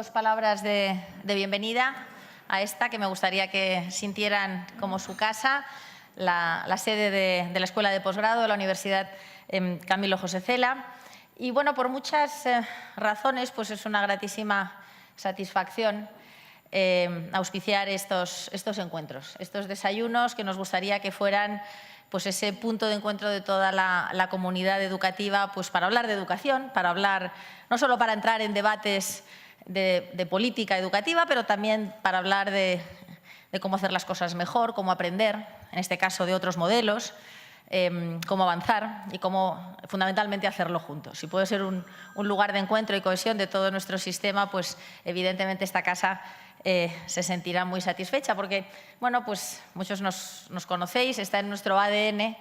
2 palabras de bienvenida a esta que me gustaría que sintieran como su casa, la sede de la Escuela de Posgrado de la Universidad Camilo José Cela. Y bueno, por muchas razones, pues es una gratísima satisfacción auspiciar estos encuentros, estos desayunos que nos gustaría que fueran pues ese punto de encuentro de toda la comunidad educativa, pues para hablar de educación, para hablar, no solo para entrar en debates de política educativa, pero también para hablar de cómo hacer las cosas mejor, cómo aprender, en este caso de otros modelos, cómo avanzar y cómo fundamentalmente hacerlo juntos. Si puede ser un lugar de encuentro y cohesión de todo nuestro sistema, pues evidentemente esta casa se sentirá muy satisfecha porque, bueno, pues muchos nos conocéis, está en nuestro ADN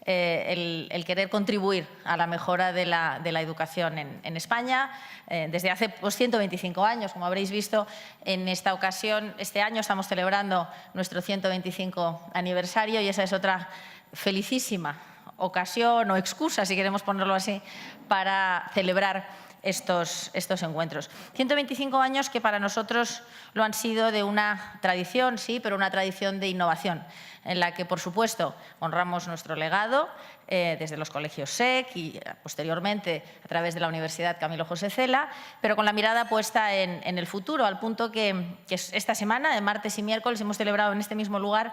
el querer contribuir a la mejora de la educación en España desde hace 125 años. Como habréis visto, en esta ocasión, este año estamos celebrando nuestro 125 aniversario y esa es otra felicísima ocasión o excusa, si queremos ponerlo así, para celebrar estos encuentros. 125 años que para nosotros lo han sido de una tradición, sí, pero una tradición de innovación, en la que, por supuesto, honramos nuestro legado desde los colegios SEC y posteriormente a través de la Universidad Camilo José Cela, pero con la mirada puesta en el futuro, al punto que esta semana, de martes y miércoles, hemos celebrado en este mismo lugar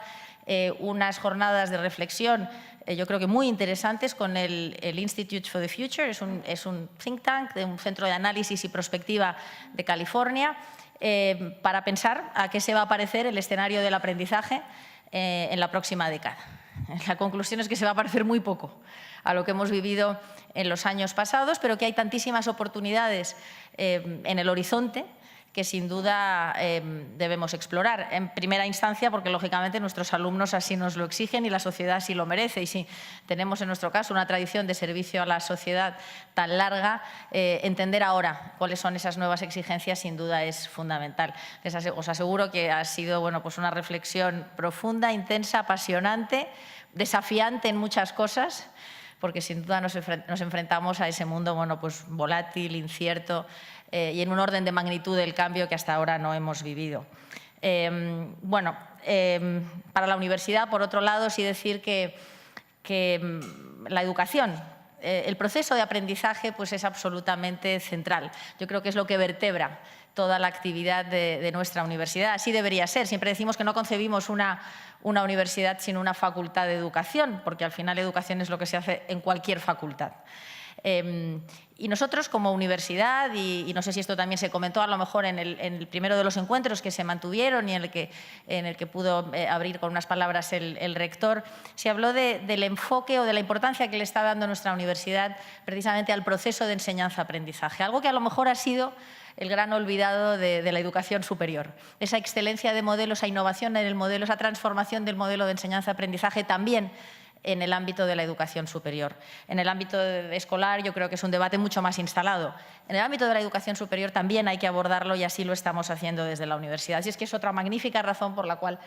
unas jornadas de reflexión, yo creo que muy interesantes, con el Institute for the Future, es un think tank de un centro de análisis y prospectiva de California, para pensar a qué se va a parecer el escenario del aprendizaje en la próxima década. La conclusión es que se va a parecer muy poco a lo que hemos vivido en los años pasados, pero que hay tantísimas oportunidades en el horizonte que sin duda debemos explorar. En primera instancia, porque lógicamente nuestros alumnos así nos lo exigen y la sociedad así lo merece. Y si tenemos en nuestro caso una tradición de servicio a la sociedad tan larga, entender ahora cuáles son esas nuevas exigencias sin duda es fundamental. Os aseguro que ha sido, bueno, pues una reflexión profunda, intensa, apasionante, desafiante en muchas cosas, porque sin duda nos enfrentamos a ese mundo, bueno, pues volátil, incierto, y en un orden de magnitud del cambio que hasta ahora no hemos vivido. Para la universidad, por otro lado, sí decir que la educación, el proceso de aprendizaje, pues es absolutamente central. Yo creo que es lo que vertebra toda la actividad de nuestra universidad. Así debería ser. Siempre decimos que no concebimos una universidad sin una facultad de educación, porque al final educación es lo que se hace en cualquier facultad. Y nosotros como universidad, y no sé si esto también se comentó a lo mejor en el primero de los encuentros que se mantuvieron y en el que pudo abrir con unas palabras el rector, se habló del enfoque o de la importancia que le está dando nuestra universidad precisamente al proceso de enseñanza-aprendizaje, algo que a lo mejor ha sido el gran olvidado de la educación superior. Esa excelencia de modelo, esa innovación en el modelo, esa transformación del modelo de enseñanza-aprendizaje también en el ámbito de la educación superior. En el ámbito escolar yo creo que es un debate mucho más instalado. En el ámbito de la educación superior también hay que abordarlo y así lo estamos haciendo desde la universidad. Así es que es otra magnífica razón por la cual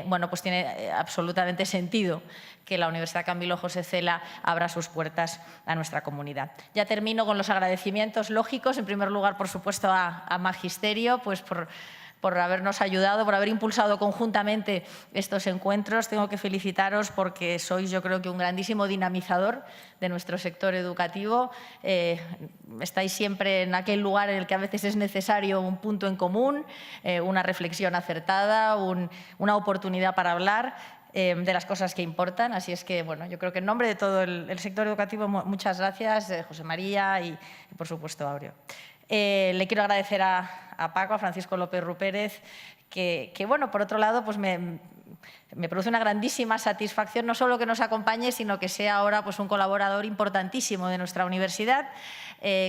bueno, pues tiene absolutamente sentido que la Universidad Camilo José Cela abra sus puertas a nuestra comunidad. Ya termino con los agradecimientos lógicos. En primer lugar, por supuesto, a Magisterio, pues por habernos ayudado, por haber impulsado conjuntamente estos encuentros. Tengo que felicitaros porque sois, yo creo que, un grandísimo dinamizador de nuestro sector educativo. Estáis siempre en aquel lugar en el que a veces es necesario un punto en común, una reflexión acertada, una oportunidad para hablar de las cosas que importan. Así es que, bueno, yo creo que en nombre de todo el sector educativo, muchas gracias, José María y por supuesto, Aureo. Le quiero agradecer a Paco, a Francisco López Rupérez, que bueno, por otro lado, pues me produce una grandísima satisfacción no solo que nos acompañe, sino que sea ahora pues un colaborador importantísimo de nuestra universidad,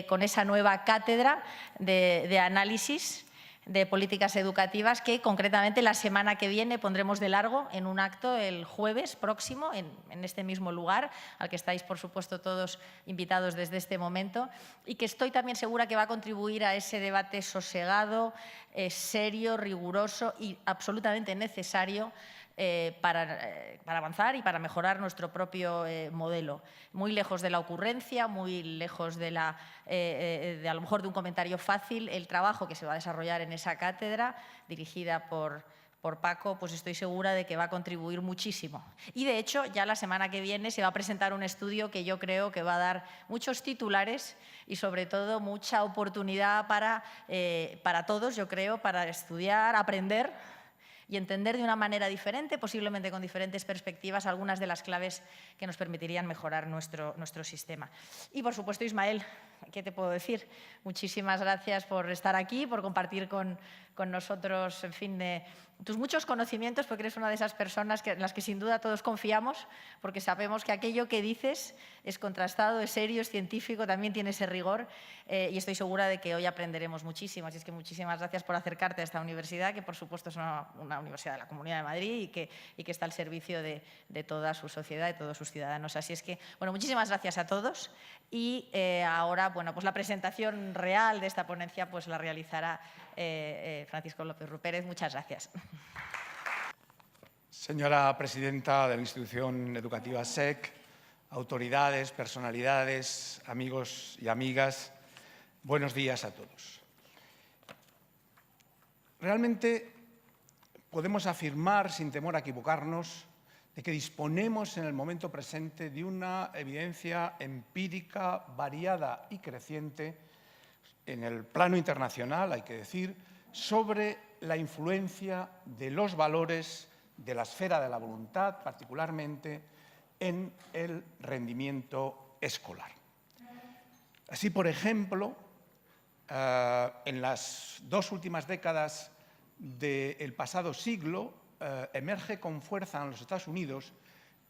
con esa nueva cátedra de análisis de políticas educativas que concretamente la semana que viene pondremos de largo en un acto el jueves próximo en este mismo lugar, al que estáis por supuesto todos invitados desde este momento, y que estoy también segura que va a contribuir a ese debate sosegado, serio, riguroso y absolutamente necesario para avanzar y para mejorar nuestro propio modelo. Muy lejos de la ocurrencia, muy lejos de a lo mejor de un comentario fácil, el trabajo que se va a desarrollar en esa cátedra dirigida por Paco, pues estoy segura de que va a contribuir muchísimo. Y, de hecho, ya la semana que viene se va a presentar un estudio que yo creo que va a dar muchos titulares y, sobre todo, mucha oportunidad para todos, yo creo, para estudiar, aprender y entender de una manera diferente, posiblemente con diferentes perspectivas, algunas de las claves que nos permitirían mejorar nuestro sistema. Y, por supuesto, Ismael, ¿qué te puedo decir? Muchísimas gracias por estar aquí, por compartir con nosotros, en fin, tus muchos conocimientos, porque eres una de esas personas en las que sin duda todos confiamos, porque sabemos que aquello que dices es contrastado, es serio, es científico, también tiene ese rigor, y estoy segura de que hoy aprenderemos muchísimo. Así es que muchísimas gracias por acercarte a esta universidad, que por supuesto es una universidad de la Comunidad de Madrid y que está al servicio de toda su sociedad, de todos sus ciudadanos. Así es que, bueno, muchísimas gracias a todos y ahora, bueno, pues la presentación real de esta ponencia pues la realizará Francisco López Rupérez. Muchas gracias. Señora presidenta de la institución educativa SEC, autoridades, personalidades, amigos y amigas, buenos días a todos. Realmente podemos afirmar, sin temor a equivocarnos, de que disponemos en el momento presente de una evidencia empírica variada y creciente en el plano internacional, hay que decir, sobre la influencia de los valores de la esfera de la voluntad, particularmente en el rendimiento escolar. Así, por ejemplo, en las 2 últimas décadas del pasado siglo, emerge con fuerza en los Estados Unidos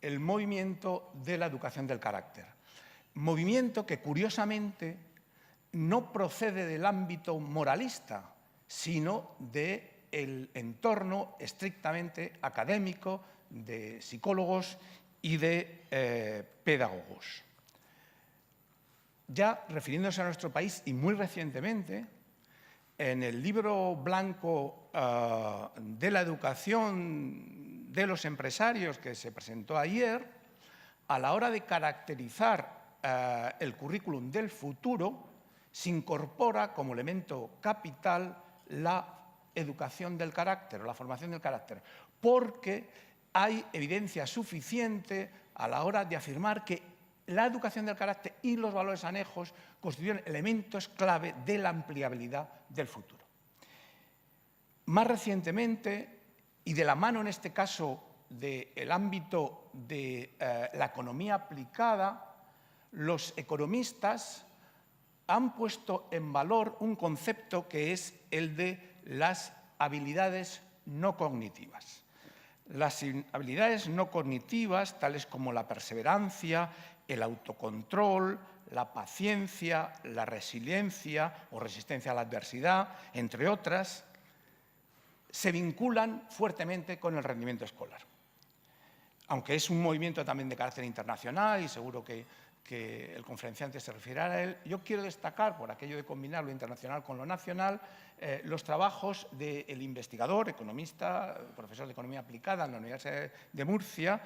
el movimiento de la educación del carácter. Movimiento que, curiosamente, no procede del ámbito moralista, sino del entorno estrictamente académico de psicólogos y de pedagogos. Ya refiriéndose a nuestro país y muy recientemente, en el libro blanco de la educación de los empresarios que se presentó ayer, a la hora de caracterizar el currículum del futuro, se incorpora como elemento capital la educación del carácter o la formación del carácter, porque hay evidencia suficiente a la hora de afirmar que la educación del carácter y los valores anejos constituyen elementos clave de la ampliabilidad del futuro. Más recientemente, y de la mano en este caso del ámbito de la economía aplicada, los economistas han puesto en valor un concepto que es el de las habilidades no cognitivas. Las habilidades no cognitivas, tales como la perseverancia, el autocontrol, la paciencia, la resiliencia o resistencia a la adversidad, entre otras, se vinculan fuertemente con el rendimiento escolar. Aunque es un movimiento también de carácter internacional y seguro que el conferenciante se referirá a él, yo quiero destacar, por aquello de combinar lo internacional con lo nacional, los trabajos del investigador, economista, profesor de Economía Aplicada en la Universidad de Murcia,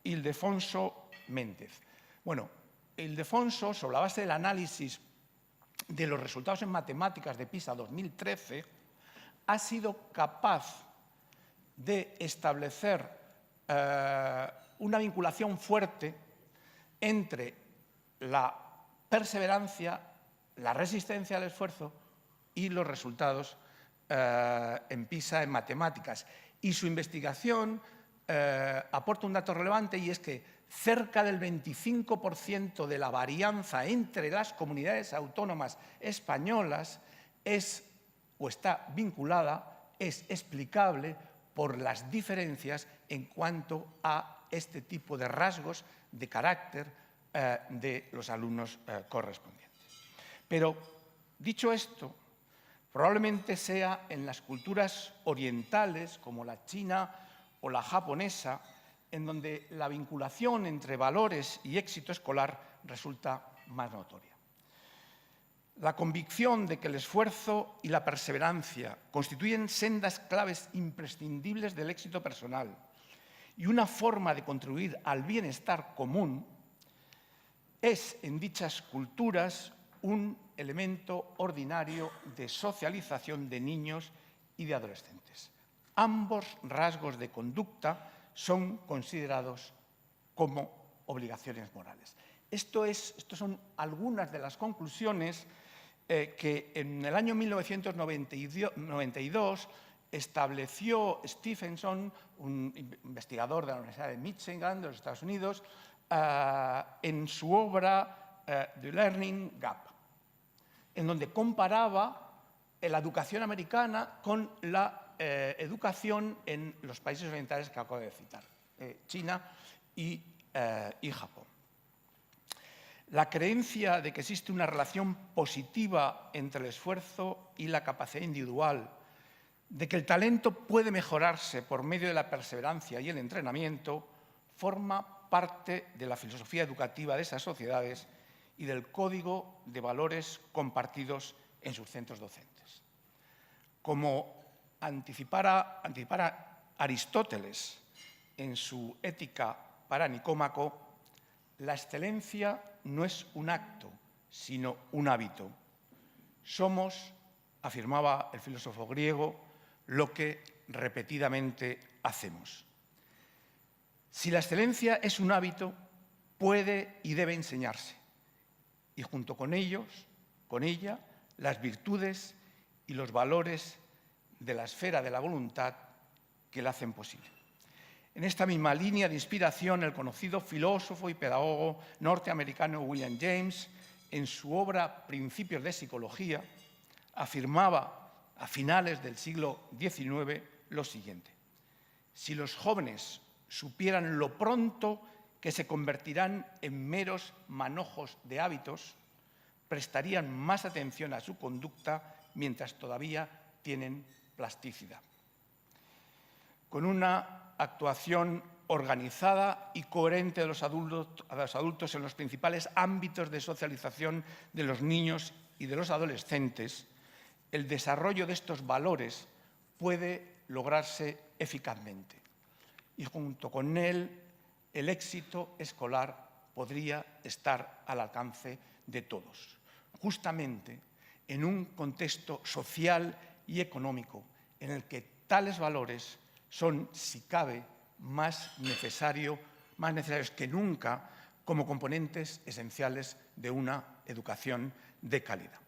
Ildefonso Méndez. Bueno, Ildefonso, sobre la base del análisis de los resultados en matemáticas de PISA 2013, ha sido capaz de establecer una vinculación fuerte entre la perseverancia, la resistencia al esfuerzo y los resultados en PISA en matemáticas. Y su investigación aporta un dato relevante, y es que cerca del 25% de la varianza entre las comunidades autónomas españolas es o está vinculada, es explicable por las diferencias en cuanto a este tipo de rasgos de carácter de los alumnos correspondientes. Pero, dicho esto, probablemente sea en las culturas orientales, como la china o la japonesa, en donde la vinculación entre valores y éxito escolar resulta más notoria. La convicción de que el esfuerzo y la perseverancia constituyen sendas claves imprescindibles del éxito personal y una forma de contribuir al bienestar común es en dichas culturas un elemento ordinario de socialización de niños y de adolescentes. Ambos rasgos de conducta son considerados como obligaciones morales. Estas son algunas de las conclusiones que en el año 1992 estableció Stephenson, un investigador de la Universidad de Michigan de los Estados Unidos, en su obra The Learning Gap, en donde comparaba la educación americana con la educación en los países orientales que acabo de citar, China y Japón. La creencia de que existe una relación positiva entre el esfuerzo y la capacidad individual, de que el talento puede mejorarse por medio de la perseverancia y el entrenamiento, forma parte de la filosofía educativa de esas sociedades y del código de valores compartidos en sus centros docentes. Como anticipara Aristóteles en su Ética para Nicómaco, la excelencia no es un acto, sino un hábito. Somos, afirmaba el filósofo griego, lo que repetidamente hacemos. Si la excelencia es un hábito, puede y debe enseñarse, y junto con ella, las virtudes y los valores de la esfera de la voluntad que la hacen posible. En esta misma línea de inspiración, el conocido filósofo y pedagogo norteamericano William James, en su obra Principios de Psicología, afirmaba a finales del siglo XIX lo siguiente: si los jóvenes supieran lo pronto que se convertirán en meros manojos de hábitos, prestarían más atención a su conducta mientras todavía tienen plasticidad. Con una actuación organizada y coherente de los adultos en los principales ámbitos de socialización de los niños y de los adolescentes, el desarrollo de estos valores puede lograrse eficazmente. Y junto con él, el éxito escolar podría estar al alcance de todos, justamente en un contexto social y económico en el que tales valores son, si cabe, más necesarios que nunca como componentes esenciales de una educación de calidad.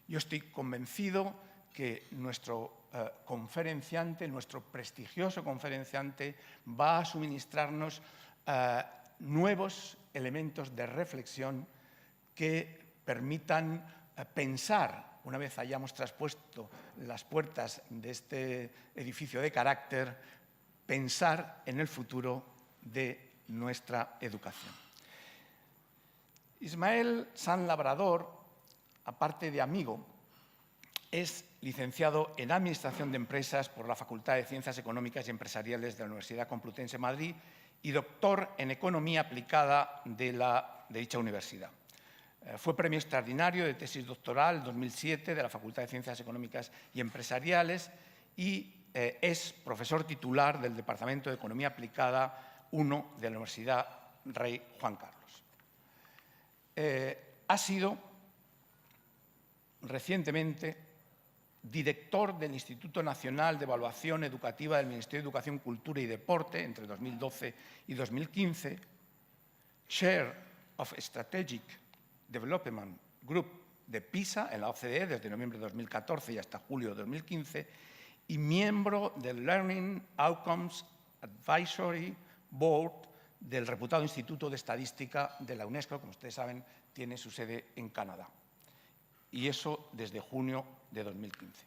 Yo estoy convencido que nuestro conferenciante, nuestro prestigioso conferenciante, va a suministrarnos nuevos elementos de reflexión que permitan pensar, una vez hayamos traspuesto las puertas de este edificio de carácter, pensar en el futuro de nuestra educación. Ismael San Labrador, aparte de amigo, es licenciado en Administración de Empresas por la Facultad de Ciencias Económicas y Empresariales de la Universidad Complutense de Madrid y doctor en Economía Aplicada de dicha universidad. Fue premio extraordinario de tesis doctoral 2007 de la Facultad de Ciencias Económicas y Empresariales y es profesor titular del Departamento de Economía Aplicada 1 de la Universidad Rey Juan Carlos. Ha sido recientemente director del Instituto Nacional de Evaluación Educativa del Ministerio de Educación, Cultura y Deporte entre 2012 y 2015, Chair of Strategic Development Group de PISA en la OCDE desde noviembre de 2014 y hasta julio de 2015 y miembro del Learning Outcomes Advisory Board del reputado Instituto de Estadística de la UNESCO, como ustedes saben, tiene su sede en Canadá. Y eso desde junio de 2015.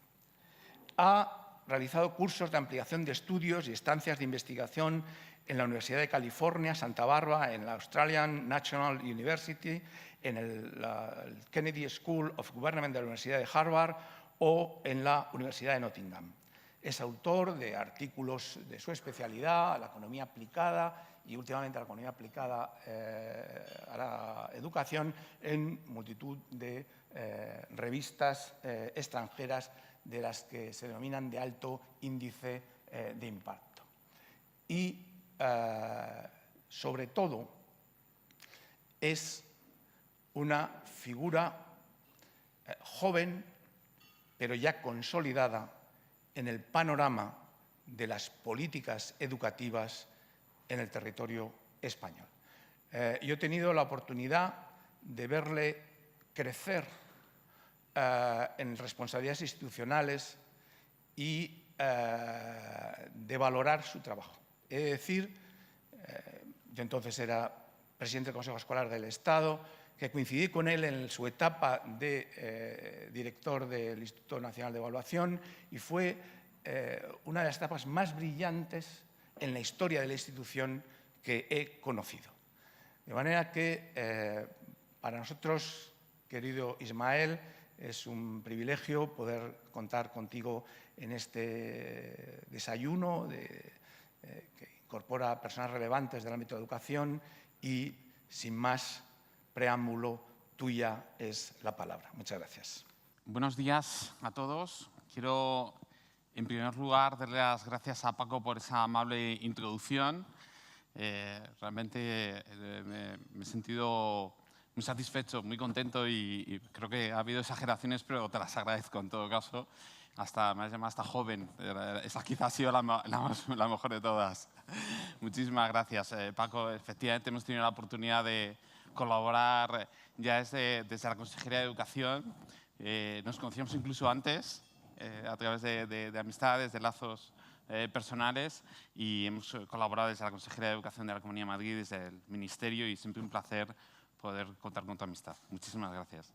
Ha realizado cursos de ampliación de estudios y estancias de investigación en la Universidad de California, Santa Bárbara, en la Australian National University, en el Kennedy School of Government de la Universidad de Harvard o en la Universidad de Nottingham. Es autor de artículos de su especialidad, la economía aplicada y últimamente la economía aplicada a la educación en multitud de revistas extranjeras de las que se denominan de alto índice de impacto. Y sobre todo, es una figura joven, pero ya consolidada en el panorama de las políticas educativas en el territorio español. Yo he tenido la oportunidad de verle crecer en responsabilidades institucionales y de valorar su trabajo. He de decir, yo entonces era presidente del Consejo Escolar del Estado, que coincidí con él en su etapa de director del Instituto Nacional de Evaluación y fue una de las etapas más brillantes en la historia de la institución que he conocido. De manera que para nosotros, querido Ismael, es un privilegio poder contar contigo en este desayuno que incorpora personas relevantes del ámbito de educación y, sin más preámbulo, tuya es la palabra. Muchas gracias. Buenos días a todos. Quiero, en primer lugar, darle las gracias a Paco por esa amable introducción. Realmente me he sentido muy satisfecho, muy contento y creo que ha habido exageraciones, pero te las agradezco en todo caso. Me has llamado hasta joven. Esa quizás ha sido la mejor de todas. Muchísimas gracias, Paco. Efectivamente, hemos tenido la oportunidad de colaborar ya desde la Consejería de Educación. Nos conocíamos incluso antes, a través de amistades, de lazos personales, y hemos colaborado desde la Consejería de Educación de la Comunidad de Madrid, desde el Ministerio, y siempre un placer poder contar con tu amistad. Muchísimas gracias.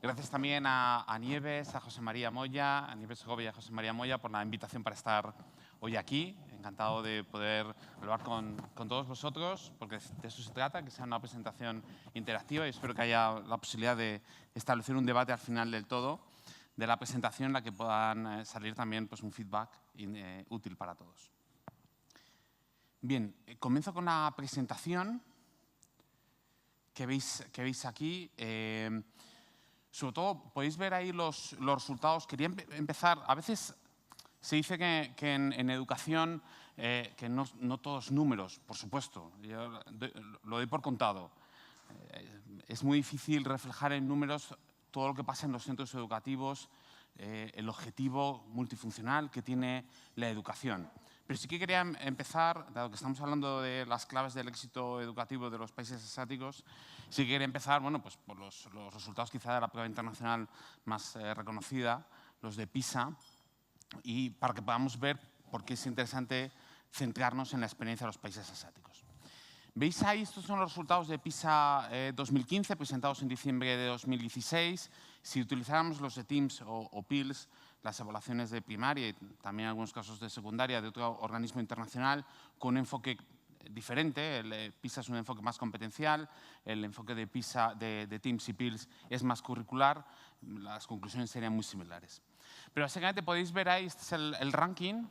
Gracias también a Nieves, a José María Moya, a Nieves Segovia y a José María Moya por la invitación para estar hoy aquí. Encantado de poder hablar con todos vosotros, porque de eso se trata, que sea una presentación interactiva, y espero que haya la posibilidad de establecer un debate al final del todo de la presentación, en la que puedan salir también pues, un feedback útil para todos. Bien, comienzo con la presentación que veis aquí. Sobre todo, podéis ver ahí los resultados. Quería empezar, a veces se dice que en educación, que no todos números, por supuesto, yo lo doy por contado. Es muy difícil reflejar en números todo lo que pasa en los centros educativos, el objetivo multifuncional que tiene la educación. Pero sí que quería empezar, dado que estamos hablando de las claves del éxito educativo de los países asiáticos, sí que quería empezar pues, por los resultados quizá de la prueba internacional más reconocida, los de PISA, y para que podamos ver por qué es interesante centrarnos en la experiencia de los países asiáticos. ¿Veis ahí? Estos son los resultados de PISA 2015, presentados en diciembre de 2016. Si utilizáramos los de TIMSS o PILS, las evaluaciones de primaria y también en algunos casos de secundaria de otro organismo internacional, con un enfoque diferente. El PISA es un enfoque más competencial, el enfoque de PISA de TIMSS y PILS es más curricular, las conclusiones serían muy similares. Pero básicamente podéis ver ahí, este es el ranking.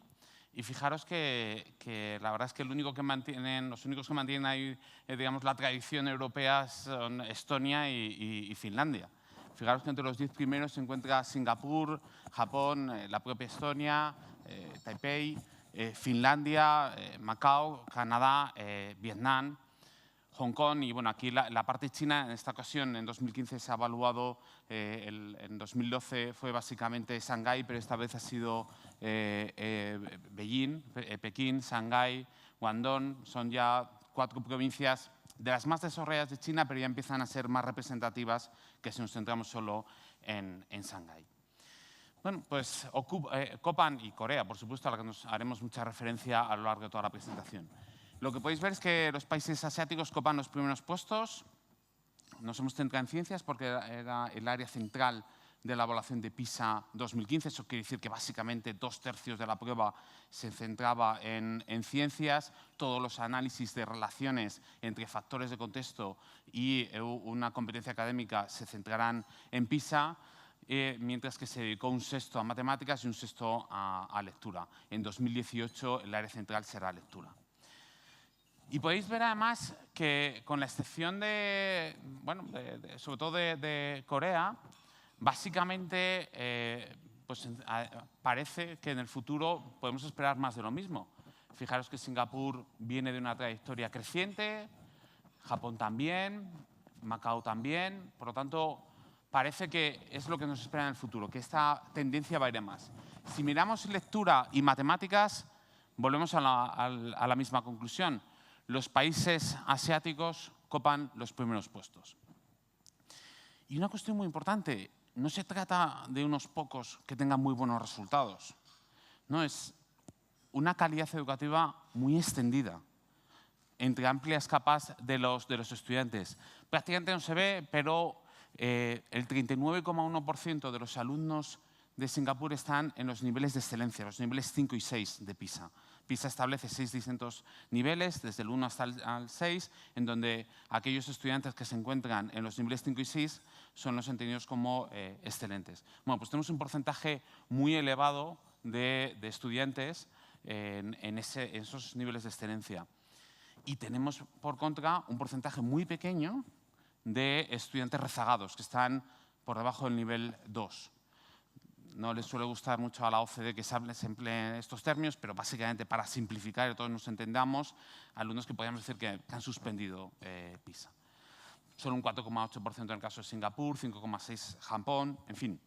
Y fijaros que la verdad es que los únicos que mantienen ahí, digamos, la tradición europea son Estonia y Finlandia. Fijaros que entre los 10 primeros se encuentra Singapur, Japón, la propia Estonia, Taipei, Finlandia, Macao, Canadá, Vietnam, Hong Kong y bueno, aquí la parte china en esta ocasión en 2015 se ha evaluado, en 2012 fue básicamente Shanghái, pero esta vez ha sido Beijing, Pekín, Shanghái, Guangdong, son ya 4 provincias de las más desarrolladas de China, pero ya empiezan a ser más representativas que si nos centramos solo en Shanghái. Bueno, pues Copan y Corea, por supuesto, a la que nos haremos mucha referencia a lo largo de toda la presentación. Lo que podéis ver es que los países asiáticos copan los primeros puestos. Nos hemos centrado en ciencias porque era el área central de la evaluación de PISA 2015. Eso quiere decir que básicamente 2/3 de la prueba se centraba en ciencias. Todos los análisis de relaciones entre factores de contexto y una competencia académica se centrarán en PISA. Mientras que se dedicó un sexto a matemáticas y un sexto a lectura. En 2018 el área central será lectura. Y podéis ver además que con la excepción sobre todo de Corea, básicamente pues, parece que en el futuro podemos esperar más de lo mismo. Fijaros que Singapur viene de una trayectoria creciente, Japón también, Macao también. Por lo tanto, parece que es lo que nos espera en el futuro, que esta tendencia va a ir a más. Si miramos lectura y matemáticas, volvemos a la misma conclusión. Los países asiáticos copan los primeros puestos. Y una cuestión muy importante, no se trata de unos pocos que tengan muy buenos resultados. No, es una calidad educativa muy extendida entre amplias capas de los estudiantes. Prácticamente no se ve, pero el 39,1% de los alumnos de Singapur están en los niveles de excelencia, los niveles 5 y 6 de PISA. PISA establece 6 distintos niveles, desde el 1 hasta el 6, en donde aquellos estudiantes que se encuentran en los niveles 5 y 6 son los entendidos como excelentes. Bueno, pues tenemos un porcentaje muy elevado de estudiantes en esos niveles de excelencia. Y tenemos, por contra, un porcentaje muy pequeño de estudiantes rezagados, que están por debajo del nivel 2. No les suele gustar mucho a la OCDE que se empleen estos términos, pero básicamente para simplificar y que todos nos entendamos, alumnos que podríamos decir que han suspendido PISA. Solo un 4,8% en el caso de Singapur, 5,6% Japón, en fin.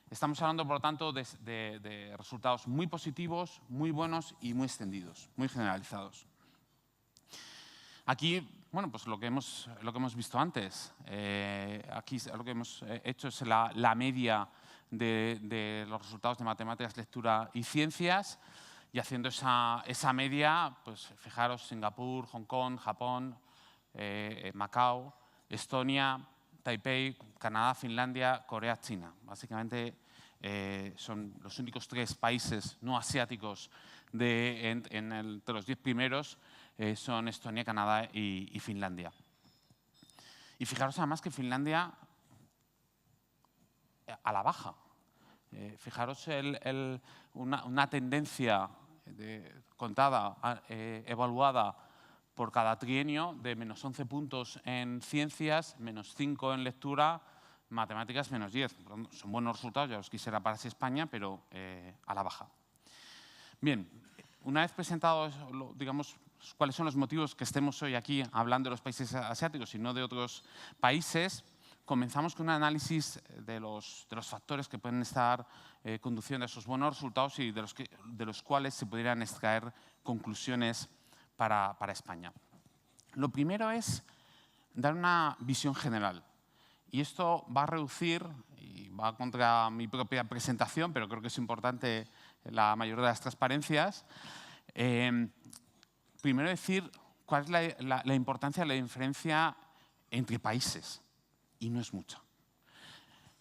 Estamos hablando, por lo tanto, de resultados muy positivos, muy buenos y muy extendidos, muy generalizados. Aquí, bueno, pues lo que hemos visto antes. Aquí lo que hemos hecho es la media de los resultados de matemáticas, lectura y ciencias. Y haciendo esa media, pues fijaros, Singapur, Hong Kong, Japón, Macao, Estonia, Taipei, Canadá, Finlandia, Corea, China. Básicamente son los únicos 3 países no asiáticos entre los 10 primeros. Son Estonia, Canadá y Finlandia. Y fijaros además que Finlandia a la baja. Fijaros una tendencia contada, evaluada por cada trienio de menos 11 puntos en ciencias, menos 5 en lectura, matemáticas menos 10. Son buenos resultados, ya los quisiera para España, pero a la baja. Bien, una vez presentados, digamos, cuáles son los motivos que estemos hoy aquí hablando de los países asiáticos y no de otros países, comenzamos con un análisis de los factores que pueden estar conduciendo a esos buenos resultados y de los cuales se pudieran extraer conclusiones para España. Lo primero es dar una visión general. Y esto va a reducir, y va contra mi propia presentación, pero creo que es importante la mayoría de las transparencias. Primero decir cuál es la importancia de la diferencia entre países. Y no es mucha.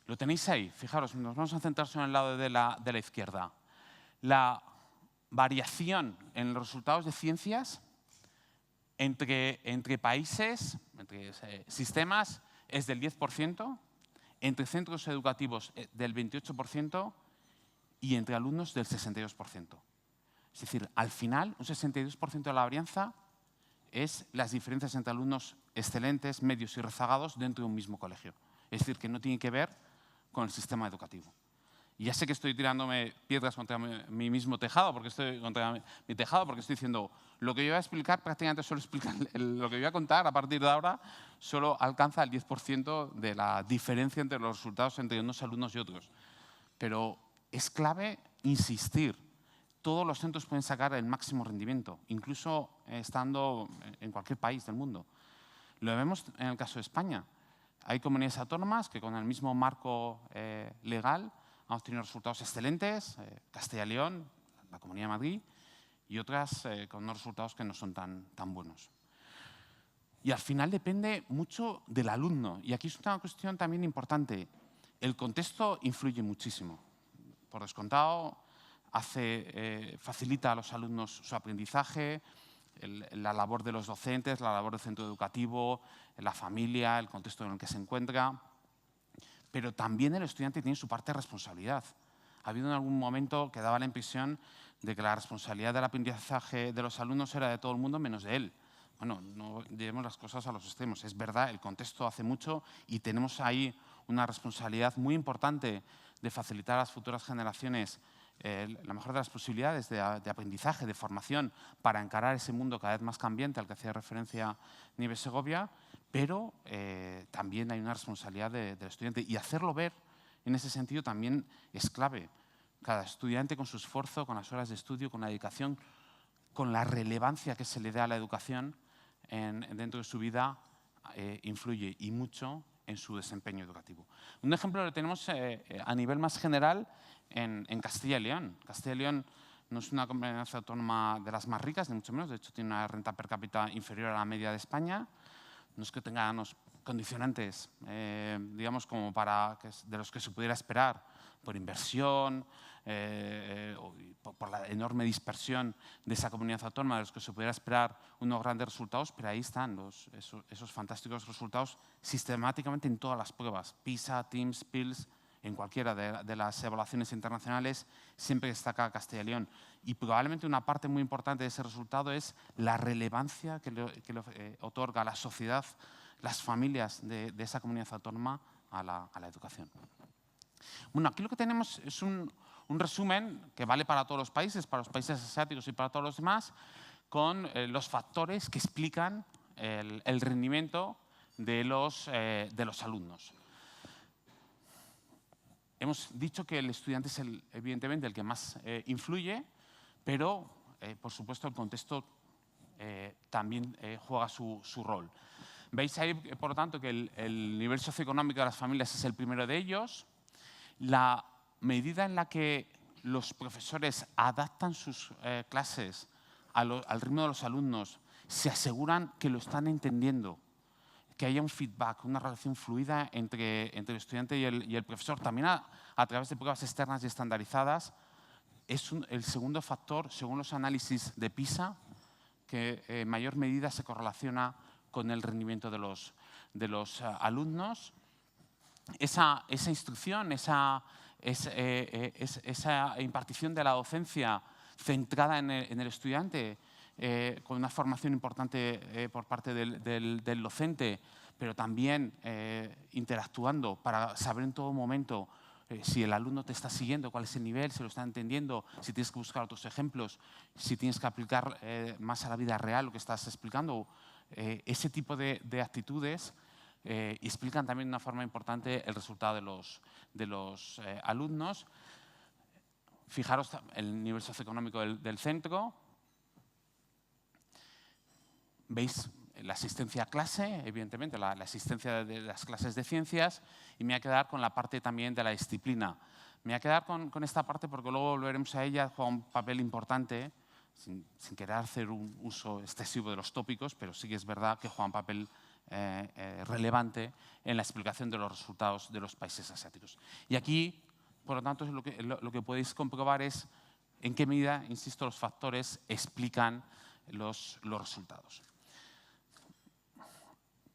Lo tenéis ahí. Fijaros, nos vamos a centrar en el lado de la izquierda. La variación en los resultados de ciencias entre países, entre sistemas, es del 10%, entre centros educativos del 28% y entre alumnos del 62%. Es decir, al final, un 62% de la varianza es las diferencias entre alumnos excelentes, medios y rezagados dentro de un mismo colegio. Es decir, que no tiene que ver con el sistema educativo. Y ya sé que estoy tirándome piedras contra mi mismo tejado, porque estoy diciendo lo que yo voy a explicar, prácticamente solo explicar lo que voy a contar a partir de ahora, solo alcanza el 10% de la diferencia entre los resultados entre unos alumnos y otros. Pero es clave insistir. Todos los centros pueden sacar el máximo rendimiento, incluso estando en cualquier país del mundo. Lo vemos en el caso de España. Hay comunidades autónomas que con el mismo marco legal han obtenido resultados excelentes, Castilla y León, la Comunidad de Madrid, y otras con unos resultados que no son tan buenos. Y al final depende mucho del alumno. Y aquí es una cuestión también importante. El contexto influye muchísimo. Por descontado, facilita a los alumnos su aprendizaje, la labor de los docentes, la labor del centro educativo, la familia, el contexto en el que se encuentra. Pero también el estudiante tiene su parte de responsabilidad. Ha habido en algún momento que daba la impresión de que la responsabilidad del aprendizaje de los alumnos era de todo el mundo menos de él. Bueno, no llevemos las cosas a los extremos. Es verdad, el contexto hace mucho y tenemos ahí una responsabilidad muy importante de facilitar a las futuras generaciones la mejor de las posibilidades de aprendizaje, de formación para encarar ese mundo cada vez más cambiante al que hacía referencia Nieves Segovia, pero también hay una responsabilidad del estudiante y hacerlo ver en ese sentido también es clave. Cada estudiante con su esfuerzo, con las horas de estudio, con la dedicación, con la relevancia que se le da a la educación dentro de su vida, influye y mucho en su desempeño educativo. Un ejemplo lo tenemos a nivel más general en Castilla y León. Castilla y León no es una comunidad autónoma de las más ricas, ni mucho menos. De hecho, tiene una renta per cápita inferior a la media de España. No es que tenga unos condicionantes, digamos, como de los que se pudiera esperar por inversión, por la enorme dispersión de esa comunidad autónoma, de los que se pudiera esperar unos grandes resultados, pero ahí están esos fantásticos resultados sistemáticamente en todas las pruebas, PISA, TIMSS, PIRLS, en cualquiera de las evaluaciones internacionales, siempre destaca Castilla y León. Y probablemente una parte muy importante de ese resultado es la relevancia que le otorga a la sociedad, las familias de esa comunidad autónoma a la educación. Bueno, aquí lo que tenemos es un resumen que vale para todos los países asiáticos y para todos los demás, con los factores que explican el rendimiento de los alumnos. Hemos dicho que el estudiante es evidentemente el que más influye, pero por supuesto el contexto también juega su rol. Veis ahí, por lo tanto, que el nivel socioeconómico de las familias es el primero de ellos. La medida en la que los profesores adaptan sus clases al ritmo de los alumnos, se aseguran que lo están entendiendo, que haya un feedback, una relación fluida entre el estudiante y el profesor, también a través de pruebas externas y estandarizadas, es el segundo factor, según los análisis de PISA, que en mayor medida se correlaciona con el rendimiento de los alumnos. Esa instrucción, esa impartición de la docencia centrada en el estudiante, con una formación importante por parte del docente, pero también interactuando para saber en todo momento si el alumno te está siguiendo, cuál es el nivel, si lo está entendiendo, si tienes que buscar otros ejemplos, si tienes que aplicar más a la vida real lo que estás explicando. Ese tipo de actitudes explican también de una forma importante el resultado de los alumnos. Fijaros el nivel socioeconómico del centro. Veis la asistencia a clase, evidentemente, la asistencia de las clases de ciencias, y me voy a quedar con la parte también de la disciplina. Me voy a quedar con esta parte porque luego volveremos a ella, juega un papel importante, sin querer hacer un uso excesivo de los tópicos, pero sí que es verdad que juega un papel relevante en la explicación de los resultados de los países asiáticos. Y aquí, por lo tanto, lo que podéis comprobar es en qué medida, insisto, los factores explican los resultados.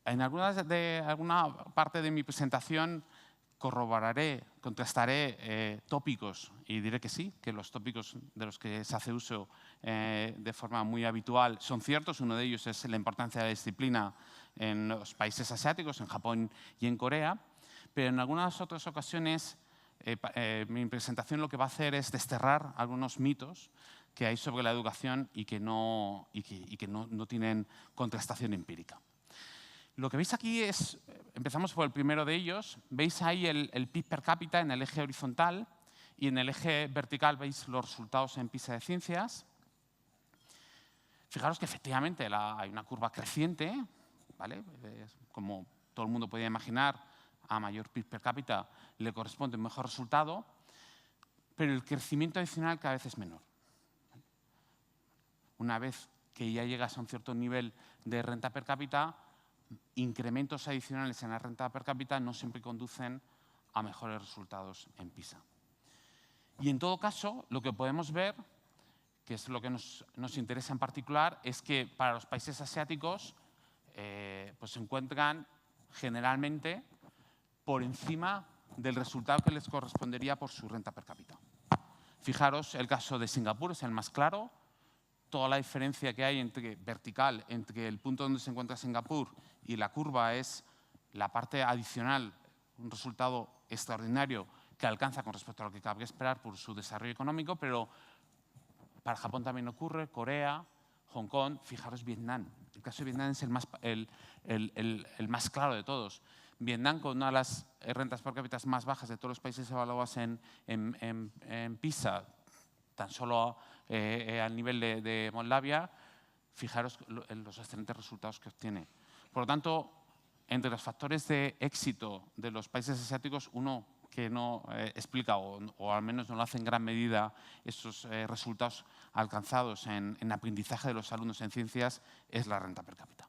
En alguna parte de mi presentación corroboraré, contrastaré tópicos y diré que sí, que los tópicos de los que se hace uso de forma muy habitual son ciertos. Uno de ellos es la importancia de la disciplina en los países asiáticos, en Japón y en Corea, pero en algunas otras ocasiones mi presentación lo que va a hacer es desterrar algunos mitos que hay sobre la educación y que no tienen contrastación empírica. Lo que veis aquí es, empezamos por el primero de ellos, veis ahí el PIB per cápita en el eje horizontal y en el eje vertical veis los resultados en PISA de ciencias. Fijaros que efectivamente hay una curva creciente, ¿vale? Como todo el mundo podía imaginar, a mayor PIB per cápita le corresponde un mejor resultado, pero el crecimiento adicional cada vez es menor. Una vez que ya llegas a un cierto nivel de renta per cápita, incrementos adicionales en la renta per cápita no siempre conducen a mejores resultados en PISA. Y en todo caso, lo que podemos ver, que es lo que nos interesa en particular, es que para los países asiáticos pues se encuentran generalmente por encima del resultado que les correspondería por su renta per cápita. Fijaros, el caso de Singapur es el más claro. Toda la diferencia que hay vertical entre el punto donde se encuentra Singapur y la curva es la parte adicional, un resultado extraordinario que alcanza con respecto a lo que cabría esperar por su desarrollo económico, pero para Japón también ocurre, Corea, Hong Kong, fijaros Vietnam. El caso de Vietnam es el más claro de todos. Vietnam, con una de las rentas per cápita más bajas de todos los países evaluados en PISA, tan solo al nivel de Moldavia, fijaros los excelentes resultados que obtiene. Por lo tanto, entre los factores de éxito de los países asiáticos, uno que no explica o al menos no lo hace en gran medida esos resultados alcanzados en aprendizaje de los alumnos en ciencias es la renta per cápita.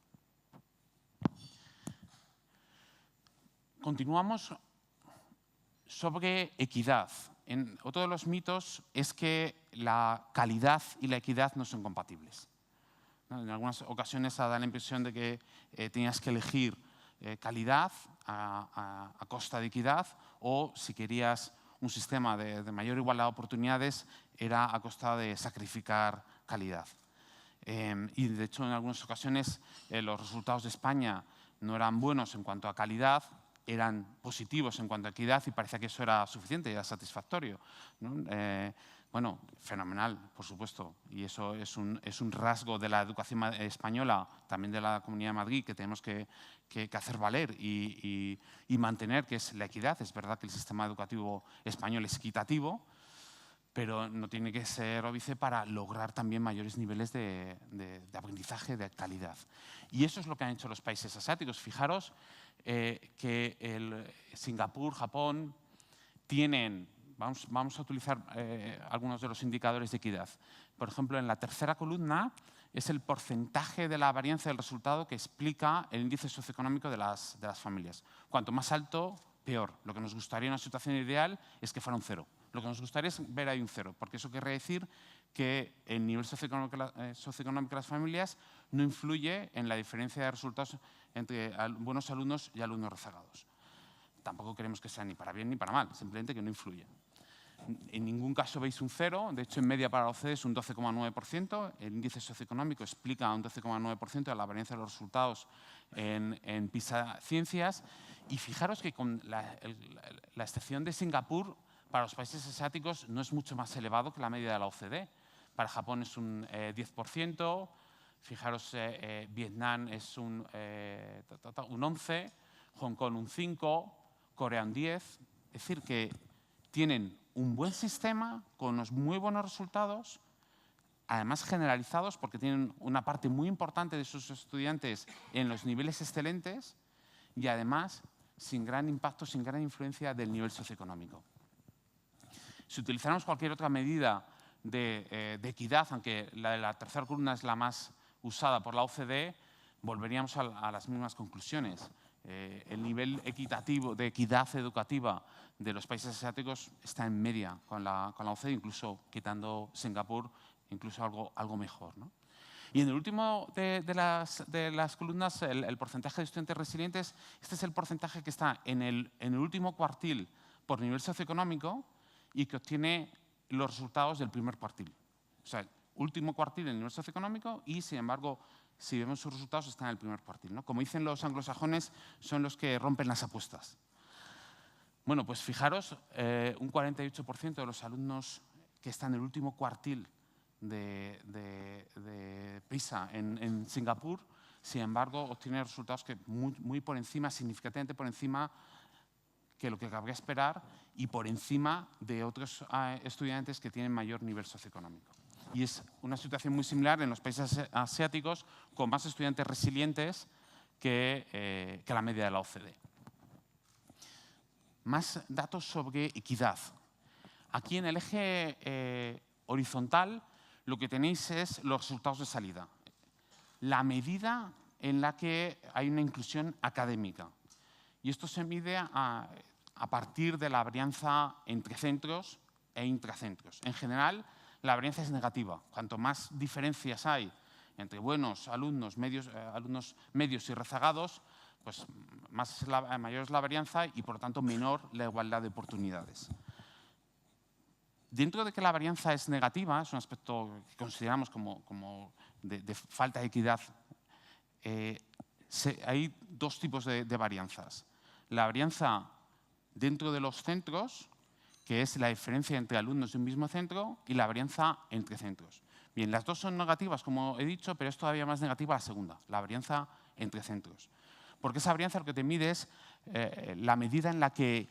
Continuamos sobre equidad. Otro de los mitos es que la calidad y la equidad no son compatibles. En algunas ocasiones da la impresión de que tenías que elegir calidad a costa de equidad, o si querías un sistema de mayor igualdad de oportunidades era a costa de sacrificar calidad. Y de hecho en algunas ocasiones los resultados de España no eran buenos en cuanto a calidad, eran positivos en cuanto a equidad y parecía que eso era suficiente, era satisfactorio, ¿no? Bueno, fenomenal, por supuesto, y eso es un rasgo de la educación española, también de la Comunidad de Madrid, que tenemos que hacer valer y mantener, que es la equidad. Es verdad que el sistema educativo español es equitativo, pero no tiene que ser óbice para lograr también mayores niveles de aprendizaje de calidad. Y eso es lo que han hecho los países asiáticos. Fijaros que Singapur, Japón, tienen... Vamos a utilizar algunos de los indicadores de equidad. Por ejemplo, en la tercera columna es el porcentaje de la varianza del resultado que explica el índice socioeconómico de las familias. Cuanto más alto, peor. Lo que nos gustaría en una situación ideal es que fuera un 0. Lo que nos gustaría es ver ahí un 0, porque eso querría decir que el nivel socioeconómico de las familias no influye en la diferencia de resultados entre buenos alumnos y alumnos rezagados. Tampoco queremos que sea ni para bien ni para mal, simplemente que no influya. En ningún caso veis un 0, de hecho en media para la OCDE es un 12,9%, el índice socioeconómico explica un 12,9% de la varianza de los resultados en PISA Ciencias, y fijaros que con la excepción de Singapur, para los países asiáticos no es mucho más elevado que la media de la OCDE. Para Japón es un 10%, fijaros Vietnam es un 11%, Hong Kong un 5%, Corea un 10%, es decir, que tienen un buen sistema con unos muy buenos resultados, además generalizados porque tienen una parte muy importante de sus estudiantes en los niveles excelentes y además sin gran impacto, sin gran influencia del nivel socioeconómico. Si utilizáramos cualquier otra medida de equidad, aunque la de la tercera columna es la más usada por la OCDE, volveríamos a las mismas conclusiones. El nivel equitativo de equidad educativa de los países asiáticos está en media con la OCDE, incluso quitando Singapur, incluso algo mejor, ¿no? Y en el último de las columnas, el porcentaje de estudiantes resilientes, este es el porcentaje que está en el último cuartil por nivel socioeconómico y que obtiene los resultados del primer cuartil. O sea, último cuartil en el nivel socioeconómico y, sin embargo, si vemos sus resultados, están en el primer cuartil, ¿no? Como dicen los anglosajones, son los que rompen las apuestas. Bueno, pues fijaros, un 48% de los alumnos que están en el último cuartil de PISA en Singapur, sin embargo, obtienen resultados que muy por encima, significativamente por encima que lo que cabría esperar y por encima de otros estudiantes que tienen mayor nivel socioeconómico. Y es una situación muy similar en los países asiáticos, con más estudiantes resilientes que la media de la OCDE. Más datos sobre equidad. Aquí en el eje horizontal lo que tenéis es los resultados de salida. La medida en la que hay una inclusión académica. Y esto se mide a partir de la varianza entre centros e intracentros. En general, la varianza es negativa. Cuanto más diferencias hay entre buenos alumnos medios y rezagados, pues mayor es la varianza y, por lo tanto, menor la igualdad de oportunidades. Dentro de que la varianza es negativa, es un aspecto que consideramos como de falta de equidad, hay dos tipos de varianzas. La varianza dentro de los centros que es la diferencia entre alumnos de un mismo centro y la varianza entre centros. Bien, las dos son negativas, como he dicho, pero es todavía más negativa la segunda, la varianza entre centros. Porque esa varianza lo que te mide es la medida en la que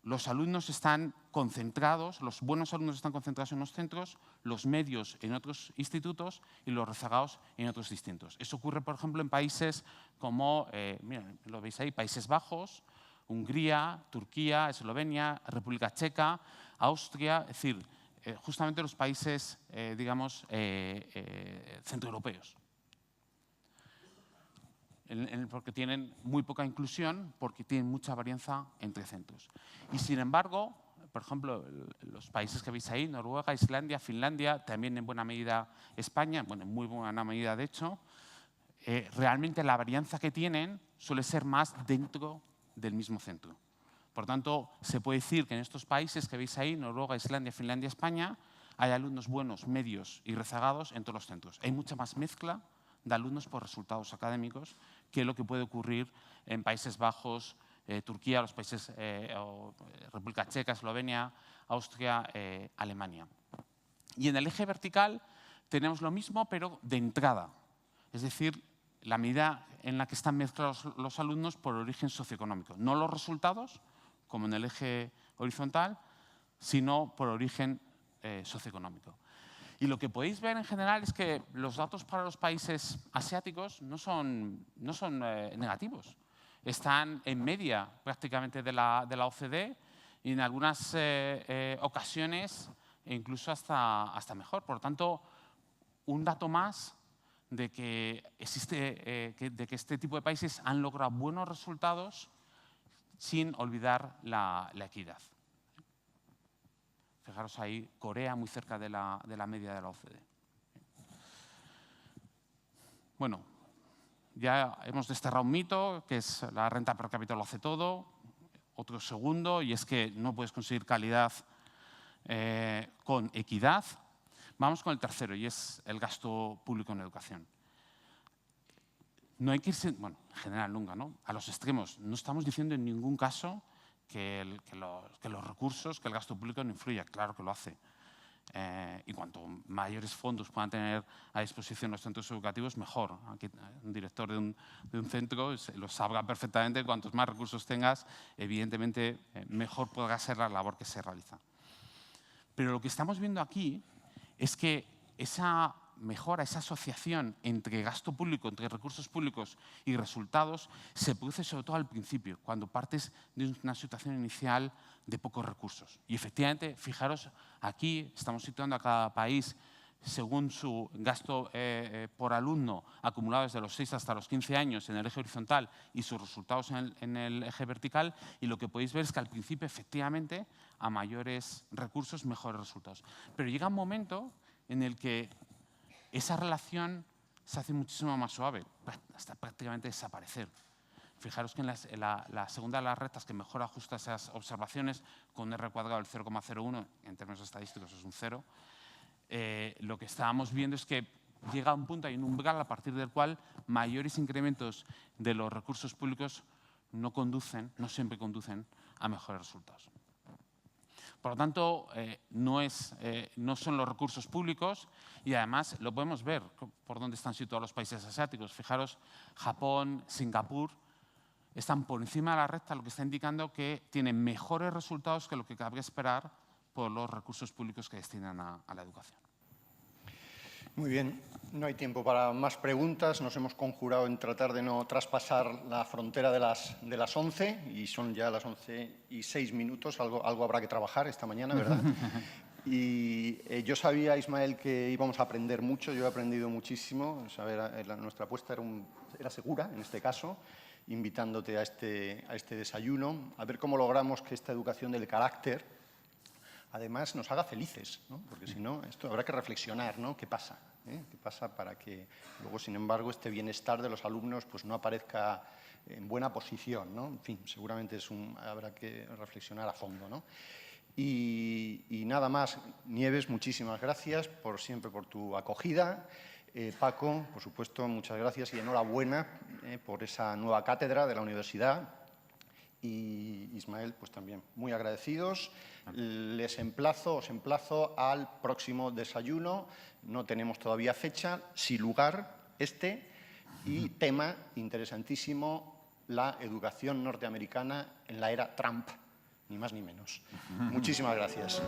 los alumnos están concentrados, los buenos alumnos están concentrados en unos centros, los medios en otros institutos y los rezagados en otros distintos. Eso ocurre, por ejemplo, en países como, mira, lo veis ahí, Países Bajos, Hungría, Turquía, Eslovenia, República Checa, Austria, es decir, justamente los países, digamos, centroeuropeos. Porque tienen muy poca inclusión, porque tienen mucha varianza entre centros. Y sin embargo, por ejemplo, los países que veis ahí, Noruega, Islandia, Finlandia, también en buena medida España, bueno, en muy buena medida de hecho, realmente la varianza que tienen suele ser más dentro del mismo centro. Por tanto, se puede decir que en estos países que veis ahí, Noruega, Islandia, Finlandia, España, hay alumnos buenos, medios y rezagados en todos los centros. Hay mucha más mezcla de alumnos por resultados académicos que lo que puede ocurrir en Países Bajos, Turquía, los países, República Checa, Eslovenia, Austria, Alemania. Y en el eje vertical tenemos lo mismo, pero de entrada. Es decir, la medida en la que están mezclados los alumnos por origen socioeconómico. No los resultados, como en el eje horizontal, sino por origen socioeconómico. Y lo que podéis ver en general es que los datos para los países asiáticos no son negativos. Están en media prácticamente de la OCDE y en algunas ocasiones incluso hasta mejor. Por lo tanto, un dato más de que este tipo de países han logrado buenos resultados sin olvidar la equidad. Fijaros ahí, Corea muy cerca de la media de la OCDE. Bueno, ya hemos desterrado un mito, que es la renta per cápita lo hace todo. Otro segundo, y es que no puedes conseguir calidad con equidad. Vamos con el tercero, y es el gasto público en educación. No hay que irse, bueno, en general nunca, ¿no?, a los extremos. No estamos diciendo en ningún caso que los recursos, que el gasto público no influya. Claro que lo hace. Y cuanto mayores fondos puedan tener a disposición los centros educativos, mejor. Aquí, un director de un centro lo sabrá perfectamente. Cuantos más recursos tengas, evidentemente, mejor podrá ser la labor que se realiza. Pero lo que estamos viendo aquí es que esa mejora, esa asociación entre gasto público, entre recursos públicos y resultados, se produce sobre todo al principio, cuando partes de una situación inicial de pocos recursos. Y efectivamente, fijaros, aquí estamos situando a cada país según su gasto por alumno acumulado desde los 6 hasta los 15 años en el eje horizontal y sus resultados en el eje vertical, y lo que podéis ver es que al principio, efectivamente, a mayores recursos, mejores resultados. Pero llega un momento en el que esa relación se hace muchísimo más suave, hasta prácticamente desaparecer. Fijaros que en la segunda de las rectas que mejor ajusta esas observaciones, con un R cuadrado del 0,01, en términos estadísticos es un 0, lo que estábamos viendo es que llega a un punto, hay un umbral a partir del cual mayores incrementos de los recursos públicos no siempre conducen a mejores resultados. Por lo tanto, no son los recursos públicos, y además lo podemos ver por dónde están situados los países asiáticos. Fijaros, Japón, Singapur están por encima de la recta, lo que está indicando que tienen mejores resultados que lo que cabría esperar por los recursos públicos que destinan a la educación. Muy bien, no hay tiempo para más preguntas. Nos hemos conjurado en tratar de no traspasar la frontera de las 11, y son ya las 11:06. Algo habrá que trabajar esta mañana, ¿verdad? Y yo sabía, Ismael, que íbamos a aprender mucho. Yo he aprendido muchísimo. Nuestra apuesta era segura, en este caso, invitándote a este desayuno, a ver cómo logramos que esta educación del carácter además nos haga felices, ¿no? Porque si no, esto habrá que reflexionar, ¿no? ¿Qué pasa? ¿Qué pasa para que luego, sin embargo, este bienestar de los alumnos pues, no aparezca en buena posición, ¿no? En fin, seguramente habrá que reflexionar a fondo, ¿no? Y nada más, Nieves, muchísimas gracias siempre por tu acogida. Paco, por supuesto, muchas gracias y enhorabuena por esa nueva cátedra de la universidad. y Ismael, pues también muy agradecidos. Os emplazo al próximo desayuno. No tenemos todavía fecha, sí lugar, y tema interesantísimo, la educación norteamericana en la era Trump, ni más ni menos. Muchísimas gracias.